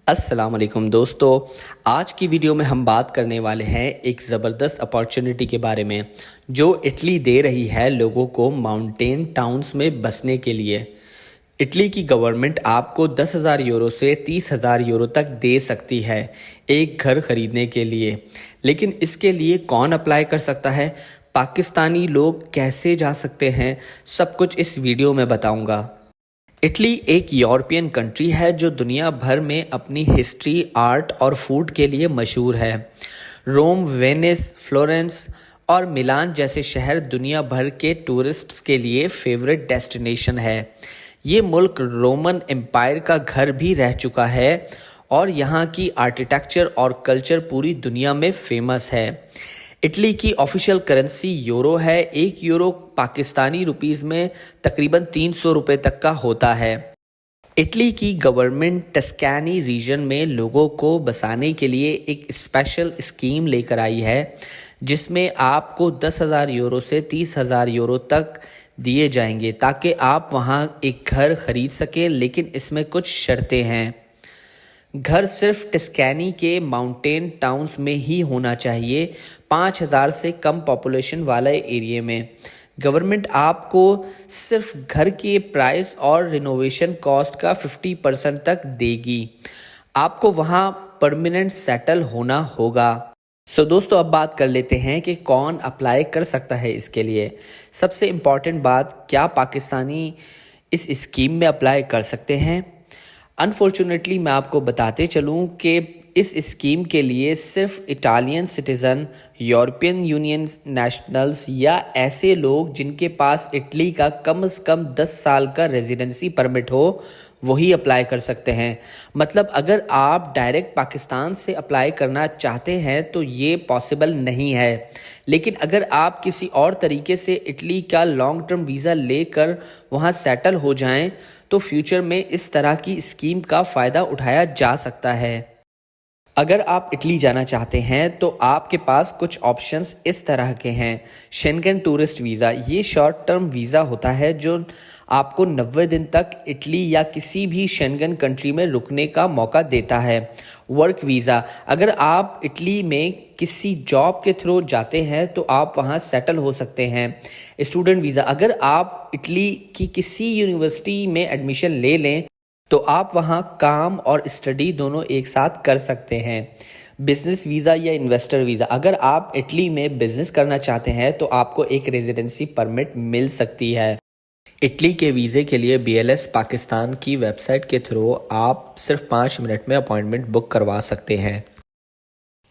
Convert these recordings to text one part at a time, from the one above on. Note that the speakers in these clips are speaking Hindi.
अस्सलाम वालेकुम दोस्तों। आज की वीडियो में हम बात करने वाले हैं एक ज़बरदस्त अपॉर्चुनिटी के बारे में जो इटली दे रही है लोगों को माउंटेन टाउन्स में बसने के लिए। इटली की गवर्नमेंट आपको 10,000 यूरो से 30,000 यूरो तक दे सकती है एक घर खरीदने के लिए। लेकिन इसके लिए कौन अप्लाई कर सकता है, पाकिस्तानी लोग कैसे जा सकते हैं, सब कुछ इस वीडियो में बताऊंगा। इटली एक यूरोपियन कंट्री है जो दुनिया भर में अपनी हिस्ट्री, आर्ट और फूड के लिए मशहूर है। रोम, वेनिस, फ्लोरेंस और मिलान जैसे शहर दुनिया भर के टूरिस्ट्स के लिए फेवरेट डेस्टिनेशन है। ये मुल्क रोमन एम्पायर का घर भी रह चुका है और यहाँ की आर्किटेक्चर और कल्चर पूरी दुनिया में फेमस है। इटली की ऑफिशियल करेंसी यूरो है। एक यूरो पाकिस्तानी रुपीस में तकरीबन 300 रुपये तक का होता है। इटली की गवर्नमेंट टस्कैनी रीजन में लोगों को बसाने के लिए एक स्पेशल स्कीम लेकर आई है जिसमें आपको 10,000 यूरो से 30,000 यूरो तक दिए जाएंगे ताकि आप वहां एक घर खरीद सकें। लेकिन इसमें कुछ शर्तें हैं। घर सिर्फ टस्कैनी के माउंटेन टाउन्स में ही होना चाहिए, 5,000 से कम पॉपुलेशन वाले एरिया में। गवर्नमेंट आपको सिर्फ घर के प्राइस और रिनोवेशन कॉस्ट का 50% तक देगी। आपको वहाँ परमानेंट सेटल होना होगा। दोस्तों, अब बात कर लेते हैं कि कौन अप्लाई कर सकता है इसके लिए। सबसे इम्पॉर्टेंट बात, क्या पाकिस्तानी इस स्कीम में अप्लाई कर सकते हैं? अनफॉर्चुनेटली मैं आपको बताते चलूँ कि इस स्कीम के लिए सिर्फ Italian citizen, European union nationals या ऐसे लोग जिनके पास इटली का कम से कम 10 साल का रेजिडेंसी परमिट हो वही अप्लाई कर सकते हैं। मतलब अगर आप डायरेक्ट पाकिस्तान से अप्लाई करना चाहते हैं तो ये पॉसिबल नहीं है। लेकिन अगर आप किसी और तरीके से इटली का लॉन्ग टर्म वीज़ा लेकर वहाँ सेटल हो जाएं तो फ्यूचर में इस तरह की स्कीम का फ़ायदा उठाया जा सकता है। अगर आप इटली जाना चाहते हैं तो आपके पास कुछ ऑप्शंस इस तरह के हैं। शेंगन टूरिस्ट वीज़ा, ये शॉर्ट टर्म वीज़ा होता है जो आपको 90 दिन तक इटली या किसी भी शेंगन कंट्री में रुकने का मौका देता है। वर्क वीज़ा, अगर आप इटली में किसी जॉब के थ्रू जाते हैं तो आप वहां सेटल हो सकते हैं। स्टूडेंट वीज़ा, अगर आप इटली की किसी यूनिवर्सिटी में एडमिशन ले लें तो आप वहां काम और स्टडी दोनों एक साथ कर सकते हैं। बिजनेस वीज़ा या इन्वेस्टर वीज़ा, अगर आप इटली में बिजनेस करना चाहते हैं तो आपको एक रेजिडेंसी परमिट मिल सकती है। इटली के वीज़े के लिए BLS पाकिस्तान की वेबसाइट के थ्रू आप सिर्फ 5 मिनट में अपॉइंटमेंट बुक करवा सकते हैं।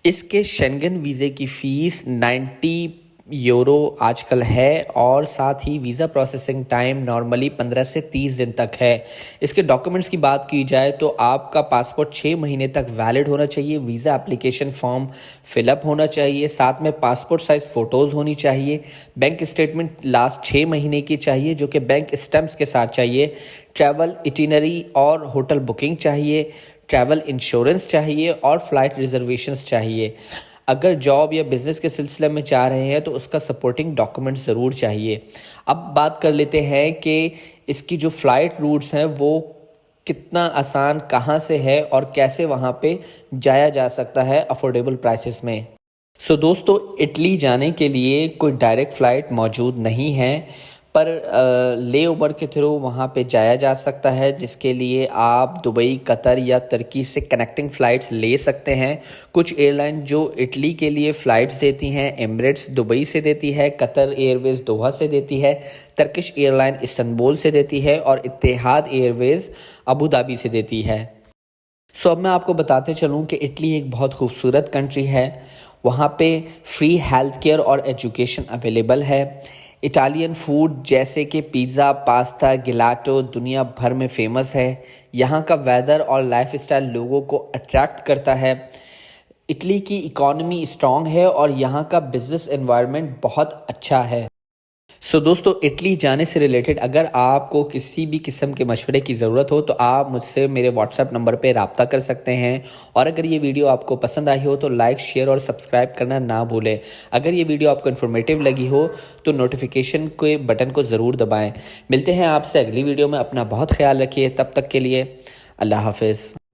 इसके शेंगन वीज़े की फ़ीस 90 यूरो आजकल है और साथ ही वीज़ा प्रोसेसिंग टाइम नॉर्मली 15 से 30 दिन तक है। इसके डॉक्यूमेंट्स की बात की जाए तो आपका पासपोर्ट 6 महीने तक वैलिड होना चाहिए, वीज़ा एप्लीकेशन फॉर्म फिलअप होना चाहिए, साथ में पासपोर्ट साइज़ फ़ोटोज़ होनी चाहिए, बैंक स्टेटमेंट लास्ट 6 महीने की चाहिए जो कि बैंक स्टैम्प्स के साथ चाहिए, ट्रैवल इटिनरी और होटल बुकिंग चाहिए, ट्रैवल इंश्योरेंस चाहिए और फ़्लाइट रिजर्वेशंस चाहिए। अगर जॉब या बिज़नेस के सिलसिले में चाह रहे हैं तो उसका सपोर्टिंग डॉक्यूमेंट ज़रूर चाहिए। अब बात कर लेते हैं कि इसकी जो फ़्लाइट रूट्स हैं वो कितना आसान कहाँ से है और कैसे वहाँ पे जाया जा सकता है अफोर्डेबल प्राइसेस में। दोस्तों, इटली जाने के लिए कोई डायरेक्ट फ़्लाइट मौजूद नहीं है पर ले ओवर के थ्रू वहाँ पे जाया जा सकता है जिसके लिए आप दुबई, कतर या तुर्की से कनेक्टिंग फ़्लाइट्स ले सकते हैं। कुछ एयरलाइन जो इटली के लिए फ़्लाइट्स देती हैं, एमिरेट्स दुबई से देती है, कतर एयरवेज़ दोहा से देती है, टर्किश एयरलाइन इस्तांबुल से देती है और इत्तेहाद एयरवेज़ अबू धाबी से देती है। अब मैं आपको बताते चलूँ कि इटली एक बहुत खूबसूरत कंट्री है। वहाँ पे फ्री हेल्थ केयर और एजुकेशन अवेलेबल है। इटालियन फूड जैसे कि पिज़्ज़ा, पास्ता, गिलाटो दुनिया भर में फ़ेमस है। यहाँ का वेदर और लाइफस्टाइल लोगों को अट्रैक्ट करता है। इटली की इकॉनमी स्ट्रॉन्ग है और यहाँ का बिज़नेस एनवायरनमेंट बहुत अच्छा है। दोस्तों, इटली जाने से रिलेटेड अगर आपको किसी भी किस्म के मशवरे की ज़रूरत हो तो आप मुझसे मेरे व्हाट्सएप नंबर पे रब्ता कर सकते हैं। और अगर ये वीडियो आपको पसंद आई हो तो लाइक, शेयर और सब्सक्राइब करना ना भूलें। अगर ये वीडियो आपको इन्फॉर्मेटिव लगी हो तो नोटिफिकेशन के बटन को ज़रूर दबाएँ। मिलते हैं आपसे अगली वीडियो में। अपना बहुत ख्याल रखिए। तब तक के लिए अल्लाह हाफिज़।